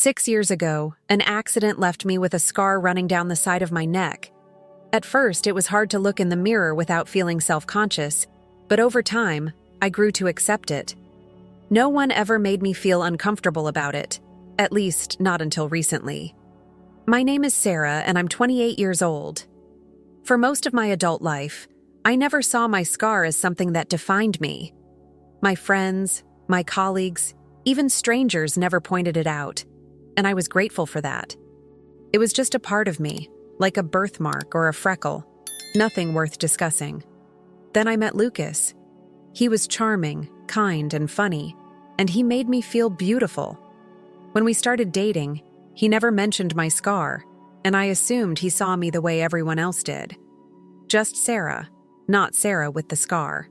6 years ago, an accident left me with a scar running down the side of my neck. At first, it was hard to look in the mirror without feeling self-conscious, but over time, I grew to accept it. No one ever made me feel uncomfortable about it, at least not until recently. My name is Sarah, and I'm 28 years old. For most of my adult life, I never saw my scar as something that defined me. My friends, my colleagues, even strangers never pointed it out, and I was grateful for that. It was just a part of me, like a birthmark or a freckle, nothing worth discussing. Then I met Lucas. He was charming, kind, and funny, and he made me feel beautiful. When we started dating, he never mentioned my scar, and I assumed he saw me the way everyone else did. Just Sarah, not Sarah with the scar.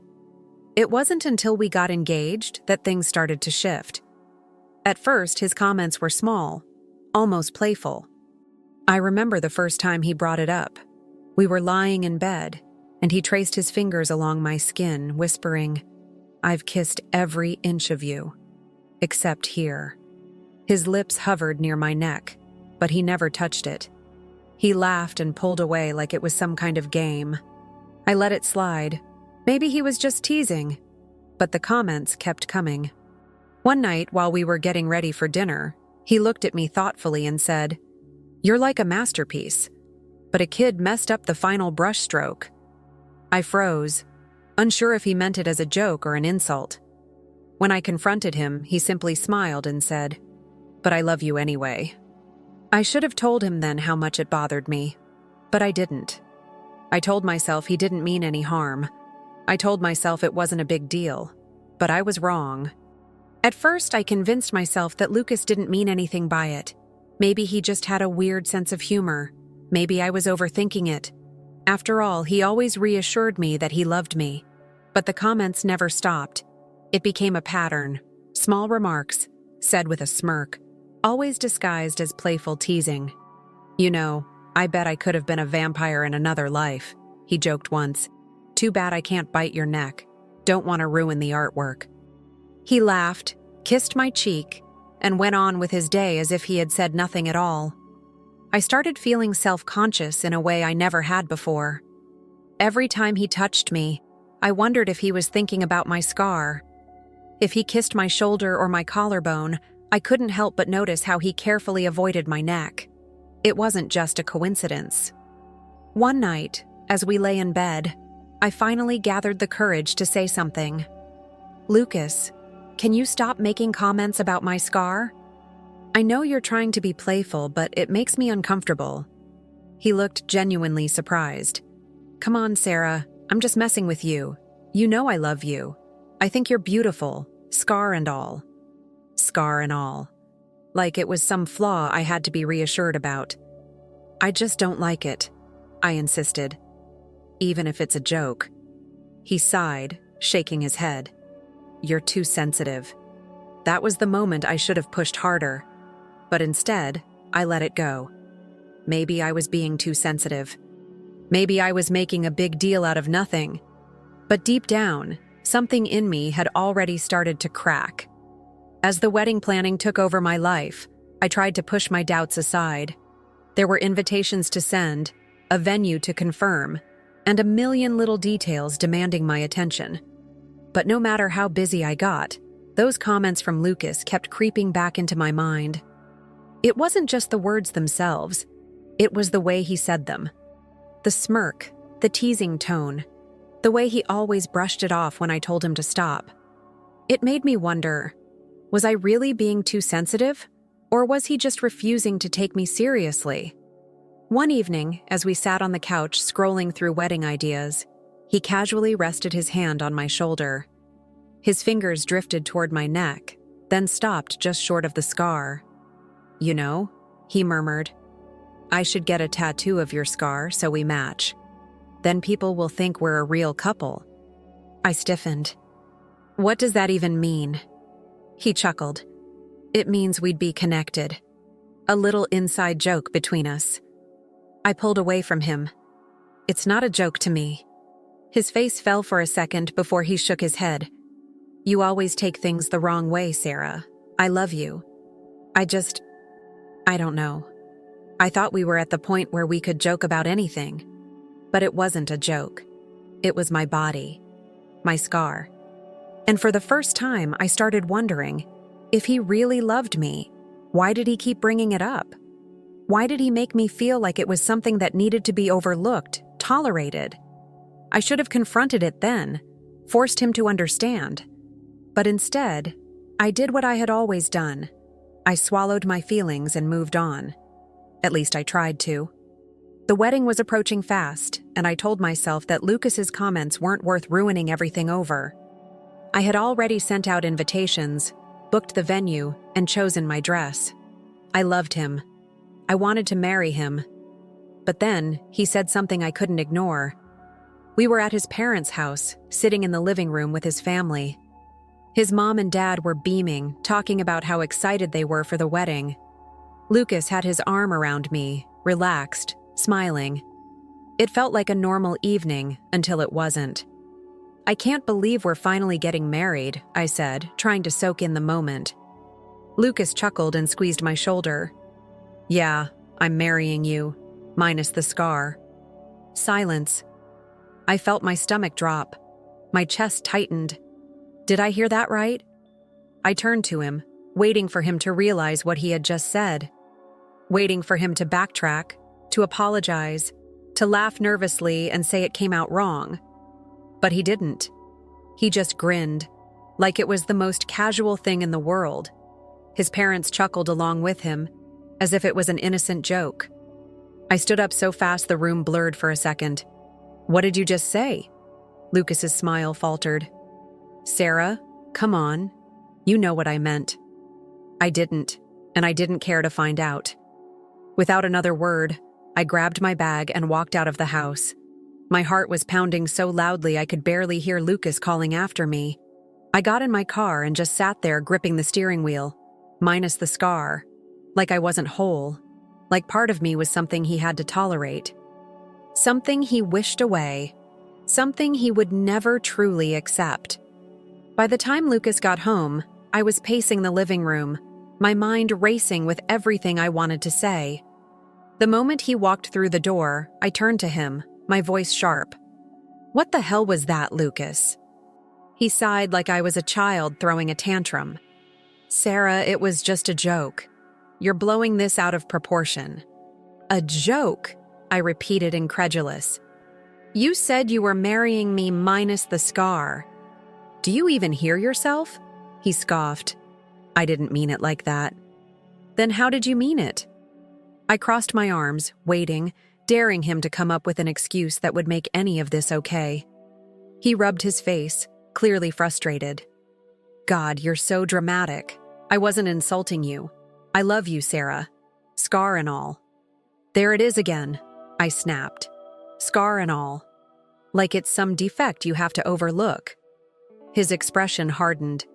It wasn't until we got engaged that things started to shift. At first, his comments were small, almost playful. I remember the first time he brought it up. We were lying in bed, and he traced his fingers along my skin, whispering, "I've kissed every inch of you, except here." His lips hovered near my neck, but he never touched it. He laughed and pulled away like it was some kind of game. I let it slide. Maybe he was just teasing, but the comments kept coming. One night, while we were getting ready for dinner, he looked at me thoughtfully and said, "You're like a masterpiece, but a kid messed up the final brushstroke." I froze, unsure if he meant it as a joke or an insult. When I confronted him, he simply smiled and said, "But I love you anyway." I should have told him then how much it bothered me, but I didn't. I told myself he didn't mean any harm. I told myself it wasn't a big deal, but I was wrong. At first, I convinced myself that Lucas didn't mean anything by it. Maybe he just had a weird sense of humor. Maybe I was overthinking it. After all, he always reassured me that he loved me. But the comments never stopped. It became a pattern. Small remarks, said with a smirk, always disguised as playful teasing. "You know, I bet I could have been a vampire in another life," he joked once. "Too bad I can't bite your neck. Don't want to ruin the artwork." He laughed, kissed my cheek, and went on with his day as if he had said nothing at all. I started feeling self-conscious in a way I never had before. Every time he touched me, I wondered if he was thinking about my scar. If he kissed my shoulder or my collarbone, I couldn't help but notice how he carefully avoided my neck. It wasn't just a coincidence. One night, as we lay in bed, I finally gathered the courage to say something. "Lucas, can you stop making comments about my scar? I know you're trying to be playful, but it makes me uncomfortable." He looked genuinely surprised. "Come on, Sarah, I'm just messing with you. You know I love you. I think you're beautiful, scar and all." Scar and all. Like it was some flaw I had to be reassured about. "I just don't like it," I insisted. "Even if it's a joke." He sighed, shaking his head. "You're too sensitive." That was the moment I should have pushed harder. But instead, I let it go. Maybe I was being too sensitive. Maybe I was making a big deal out of nothing. But deep down, something in me had already started to crack. As the wedding planning took over my life, I tried to push my doubts aside. There were invitations to send, a venue to confirm, and a million little details demanding my attention. But no matter how busy I got, those comments from Lucas kept creeping back into my mind. It wasn't just the words themselves, it was the way he said them. The smirk, the teasing tone, the way he always brushed it off when I told him to stop. It made me wonder, was I really being too sensitive, or was he just refusing to take me seriously? One evening, as we sat on the couch scrolling through wedding ideas, he casually rested his hand on my shoulder. His fingers drifted toward my neck, then stopped just short of the scar. "You know," he murmured, "I should get a tattoo of your scar so we match. Then people will think we're a real couple." I stiffened. "What does that even mean?" He chuckled. "It means we'd be connected. A little inside joke between us." I pulled away from him. "It's not a joke to me." His face fell for a second before he shook his head. "You always take things the wrong way, Sarah. I love you. I don't know. I thought we were at the point where we could joke about anything. But it wasn't a joke. It was my body. My scar. And for the first time, I started wondering, if he really loved me, why did he keep bringing it up? Why did he make me feel like it was something that needed to be overlooked, tolerated? I should have confronted it then, forced him to understand. But instead, I did what I had always done. I swallowed my feelings and moved on. At least I tried to. The wedding was approaching fast, and I told myself that Lucas's comments weren't worth ruining everything over. I had already sent out invitations, booked the venue, and chosen my dress. I loved him. I wanted to marry him. But then, he said something I couldn't ignore. We were at his parents' house, sitting in the living room with his family. His mom and dad were beaming, talking about how excited they were for the wedding. Lucas had his arm around me, relaxed, smiling. It felt like a normal evening until it wasn't. "I can't believe we're finally getting married," I said, trying to soak in the moment. Lucas chuckled and squeezed my shoulder. "Yeah, I'm marrying you, minus the scar." Silence. I felt my stomach drop. My chest tightened. Did I hear that right? I turned to him, waiting for him to realize what he had just said. Waiting for him to backtrack, to apologize, to laugh nervously and say it came out wrong. But he didn't. He just grinned, like it was the most casual thing in the world. His parents chuckled along with him, as if it was an innocent joke. I stood up so fast the room blurred for a second. "What did you just say?" Lucas's smile faltered. "Sarah, come on. You know what I meant." I didn't, and I didn't care to find out. Without another word, I grabbed my bag and walked out of the house. My heart was pounding so loudly I could barely hear Lucas calling after me. I got in my car and just sat there gripping the steering wheel, minus the scar, like I wasn't whole, like part of me was something he had to tolerate. Something he wished away, something he would never truly accept. By the time Lucas got home, I was pacing the living room, my mind racing with everything I wanted to say. The moment he walked through the door, I turned to him, my voice sharp. "What the hell was that, Lucas?" He sighed like I was a child throwing a tantrum. "Sarah, it was just a joke. You're blowing this out of proportion." "A joke?" I repeated, incredulous. "You said you were marrying me minus the scar. Do you even hear yourself?" He scoffed. "I didn't mean it like that." "Then how did you mean it?" I crossed my arms, waiting, daring him to come up with an excuse that would make any of this okay. He rubbed his face, clearly frustrated. "God, you're so dramatic. I wasn't insulting you. I love you, Sarah. Scar and all." "There it is again," I snapped. "Scar and all. Like it's some defect you have to overlook." His expression hardened.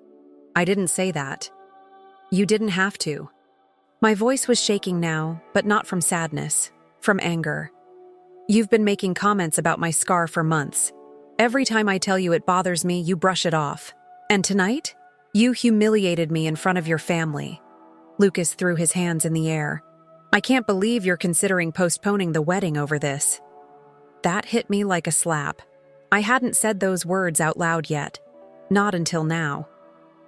"I didn't say that. You didn't have to." My voice was shaking now, but not from sadness, from anger. "You've been making comments about my scar for months. Every time I tell you it bothers me, you brush it off. And tonight, you humiliated me in front of your family." Lucas threw his hands in the air. "I can't believe you're considering postponing the wedding over this." That hit me like a slap. I hadn't said those words out loud yet. Not until now.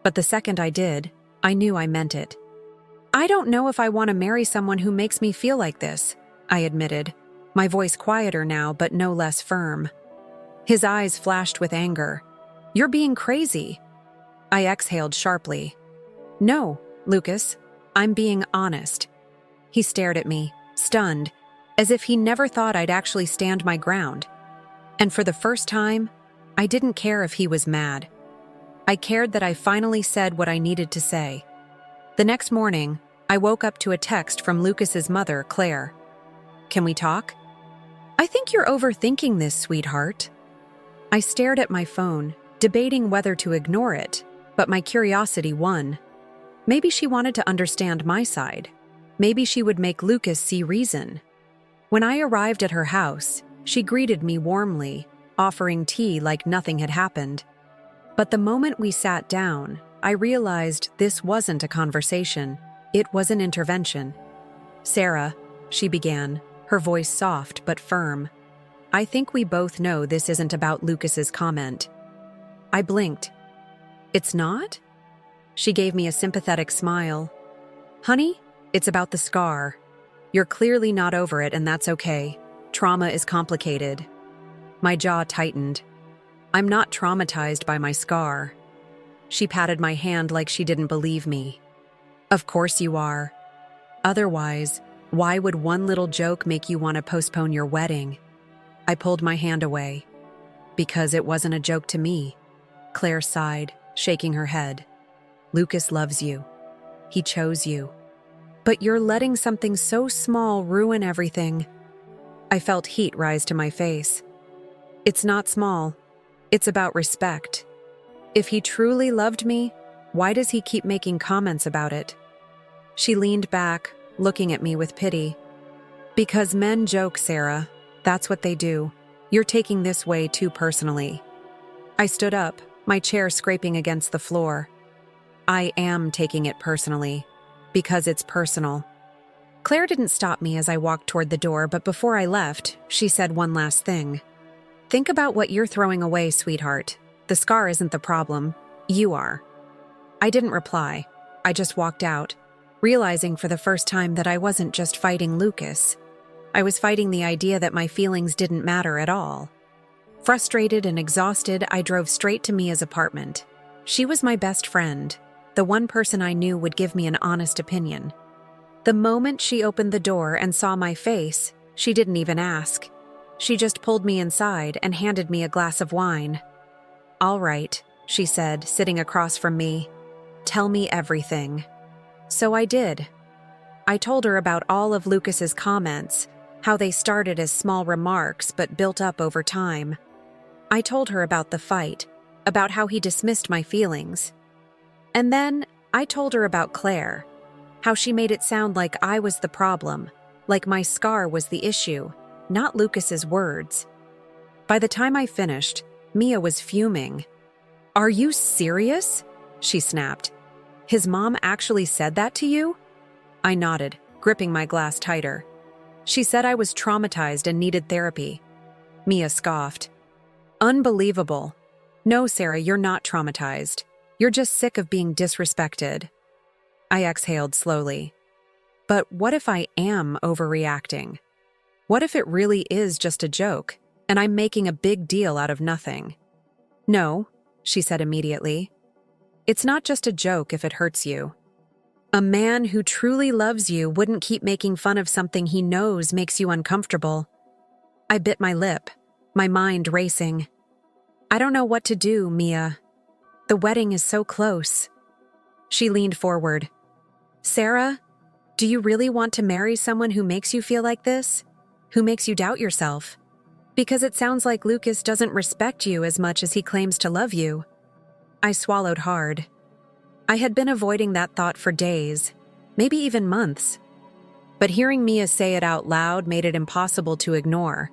But the second I did, I knew I meant it. "I don't know if I want to marry someone who makes me feel like this," I admitted, my voice quieter now but no less firm. His eyes flashed with anger. "You're being crazy." I exhaled sharply. "No, Lucas, I'm being honest." He stared at me, stunned, as if he never thought I'd actually stand my ground. And for the first time, I didn't care if he was mad. I cared that I finally said what I needed to say. The next morning, I woke up to a text from Lucas's mother, Claire. "Can we talk?" "I think you're overthinking this, sweetheart." I stared at my phone, debating whether to ignore it, but my curiosity won. Maybe she wanted to understand my side. Maybe she would make Lucas see reason. When I arrived at her house, she greeted me warmly, offering tea like nothing had happened. But the moment we sat down, I realized this wasn't a conversation. It was an intervention. Sarah, she began, her voice soft but firm. I think we both know this isn't about Lucas's comment. I blinked. It's not? She gave me a sympathetic smile. Honey, it's about the scar. You're clearly not over it, and that's okay. Trauma is complicated. My jaw tightened. I'm not traumatized by my scar. She patted my hand like she didn't believe me. Of course you are. Otherwise, why would one little joke make you want to postpone your wedding? I pulled my hand away. Because it wasn't a joke to me. Claire sighed, shaking her head. Lucas loves you. He chose you. But you're letting something so small ruin everything. I felt heat rise to my face. It's not small. It's about respect. If he truly loved me, why does he keep making comments about it? She leaned back, looking at me with pity. Because men joke, Sarah. That's what they do. You're taking this way too personally. I stood up, my chair scraping against the floor. I am taking it personally. Because it's personal. Claire didn't stop me as I walked toward the door, but before I left, she said one last thing. Think about what you're throwing away, sweetheart. The scar isn't the problem. You are. I didn't reply. I just walked out, realizing for the first time that I wasn't just fighting Lucas. I was fighting the idea that my feelings didn't matter at all. Frustrated and exhausted, I drove straight to Mia's apartment. She was my best friend, the one person I knew would give me an honest opinion. The moment she opened the door and saw my face, she didn't even ask. She just pulled me inside and handed me a glass of wine. All right, she said, sitting across from me. Tell me everything. So I did. I told her about all of Lucas's comments, how they started as small remarks but built up over time. I told her about the fight, about how he dismissed my feelings. And then I told her about Claire, how she made it sound like I was the problem, like my scar was the issue, not Lucas's words. By the time I finished, Mia was fuming. Are you serious? She snapped. His mom actually said that to you? I nodded, gripping my glass tighter. She said I was traumatized and needed therapy. Mia scoffed. Unbelievable. No, Sarah, you're not traumatized. You're just sick of being disrespected. I exhaled slowly. But what if I am overreacting? What if it really is just a joke, and I'm making a big deal out of nothing? No, she said immediately. It's not just a joke if it hurts you. A man who truly loves you wouldn't keep making fun of something he knows makes you uncomfortable. I bit my lip, my mind racing. I don't know what to do, Mia. The wedding is so close. She leaned forward. Sarah, do you really want to marry someone who makes you feel like this? Who makes you doubt yourself? Because it sounds like Lucas doesn't respect you as much as he claims to love you. I swallowed hard. I had been avoiding that thought for days, maybe even months. But hearing Mia say it out loud made it impossible to ignore.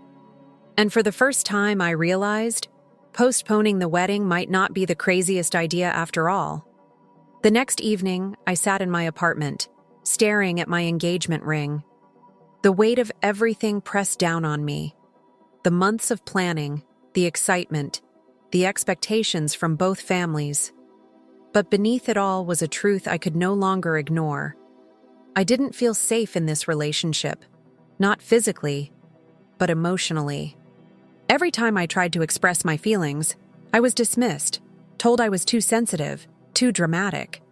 And for the first time, I realized postponing the wedding might not be the craziest idea after all. The next evening, I sat in my apartment, staring at my engagement ring. The weight of everything pressed down on me. The months of planning, the excitement, the expectations from both families. But beneath it all was a truth I could no longer ignore. I didn't feel safe in this relationship, not physically, but emotionally. Every time I tried to express my feelings, I was dismissed, told I was too sensitive, too dramatic.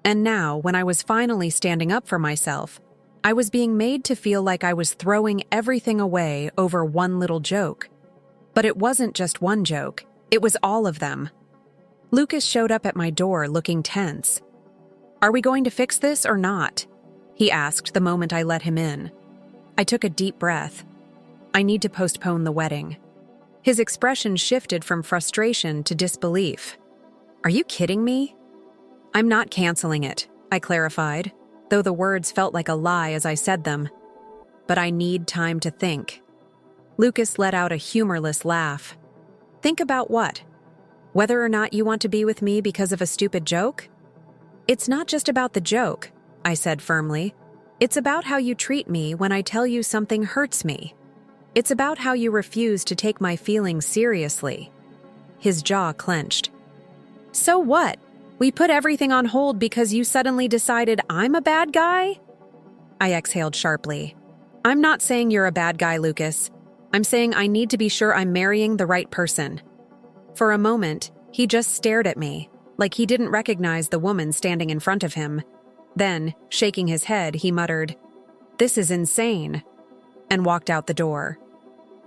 And now, when I was finally standing up for myself, I was being made to feel like I was throwing everything away over one little joke. But it wasn't just one joke, it was all of them. Lucas showed up at my door looking tense. Are we going to fix this or not? He asked the moment I let him in. I took a deep breath. I need to postpone the wedding. His expression shifted from frustration to disbelief. Are you kidding me? I'm not canceling it, I clarified, though the words felt like a lie as I said them. But I need time to think. Lucas let out a humorless laugh. Think about what? Whether or not you want to be with me because of a stupid joke? It's not just about the joke, I said firmly. It's about how you treat me when I tell you something hurts me. It's about how you refuse to take my feelings seriously." His jaw clenched. "So what? We put everything on hold because you suddenly decided I'm a bad guy?" I exhaled sharply. "I'm not saying you're a bad guy, Lucas. I'm saying I need to be sure I'm marrying the right person." For a moment, he just stared at me, like he didn't recognize the woman standing in front of him. Then, shaking his head, he muttered, "This is insane," and walked out the door.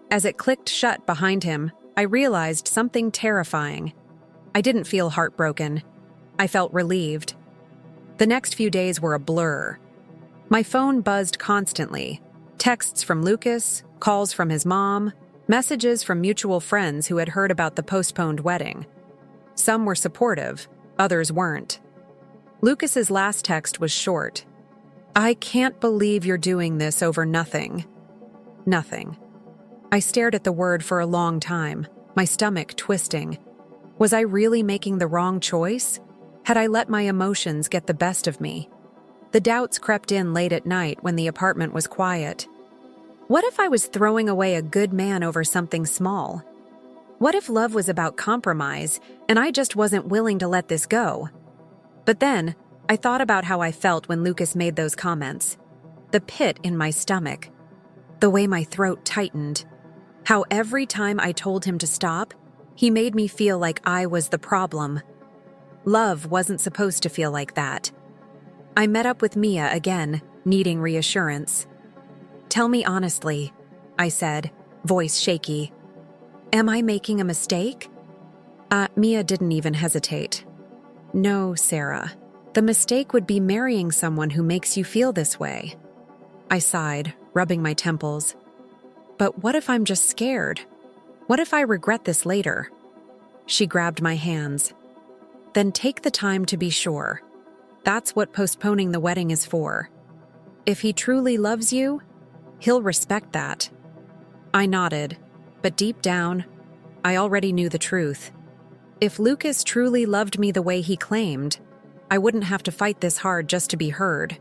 As it clicked shut behind him, I realized something terrifying. I didn't feel heartbroken. I felt relieved. The next few days were a blur. My phone buzzed constantly. Texts from Lucas, calls from his mom, messages from mutual friends who had heard about the postponed wedding. Some were supportive, others weren't. Lucas's last text was short. "I can't believe you're doing this over nothing." Nothing. I stared at the word for a long time, my stomach twisting. Was I really making the wrong choice? Had I let my emotions get the best of me? The doubts crept in late at night when the apartment was quiet. What if I was throwing away a good man over something small? What if love was about compromise and I just wasn't willing to let this go? But then, I thought about how I felt when Lucas made those comments. The pit in my stomach. The way my throat tightened. How every time I told him to stop, he made me feel like I was the problem. Love wasn't supposed to feel like that. I met up with Mia again, needing reassurance. "Tell me honestly," I said, voice shaky. "Am I making a mistake?" Mia didn't even hesitate. "No, Sarah. The mistake would be marrying someone who makes you feel this way." I sighed, rubbing my temples. "But what if I'm just scared? What if I regret this later?" She grabbed my hands. "Then take the time to be sure. That's what postponing the wedding is for. If he truly loves you, he'll respect that." I nodded, but deep down, I already knew the truth. If Lucas truly loved me the way he claimed, I wouldn't have to fight this hard just to be heard.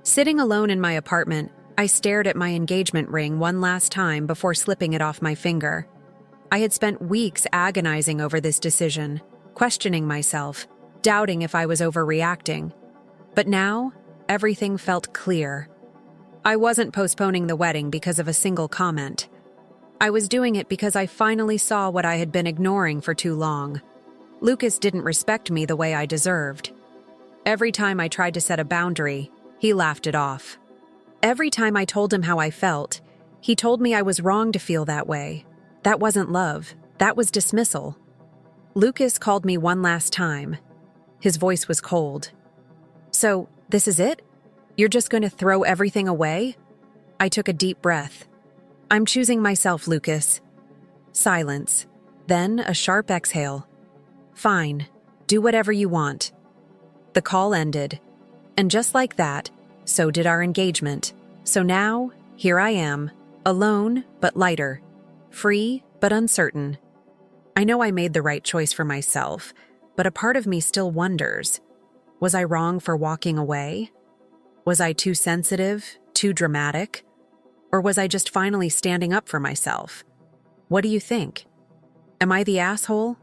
Sitting alone in my apartment, I stared at my engagement ring one last time before slipping it off my finger. I had spent weeks agonizing over this decision, questioning myself, doubting if I was overreacting. But now, everything felt clear. I wasn't postponing the wedding because of a single comment. I was doing it because I finally saw what I had been ignoring for too long. Lucas didn't respect me the way I deserved. Every time I tried to set a boundary, he laughed it off. Every time I told him how I felt, he told me I was wrong to feel that way. That wasn't love, that was dismissal. Lucas called me one last time. His voice was cold. "So, this is it? You're just going to throw everything away?" I took a deep breath. "I'm choosing myself, Lucas." Silence. Then a sharp exhale. "Fine. Do whatever you want." The call ended. And just like that, so did our engagement. So now, here I am, alone but lighter, free but uncertain. I know I made the right choice for myself, but a part of me still wonders, was I wrong for walking away? Was I too sensitive, too dramatic? Or was I just finally standing up for myself? What do you think? Am I the asshole,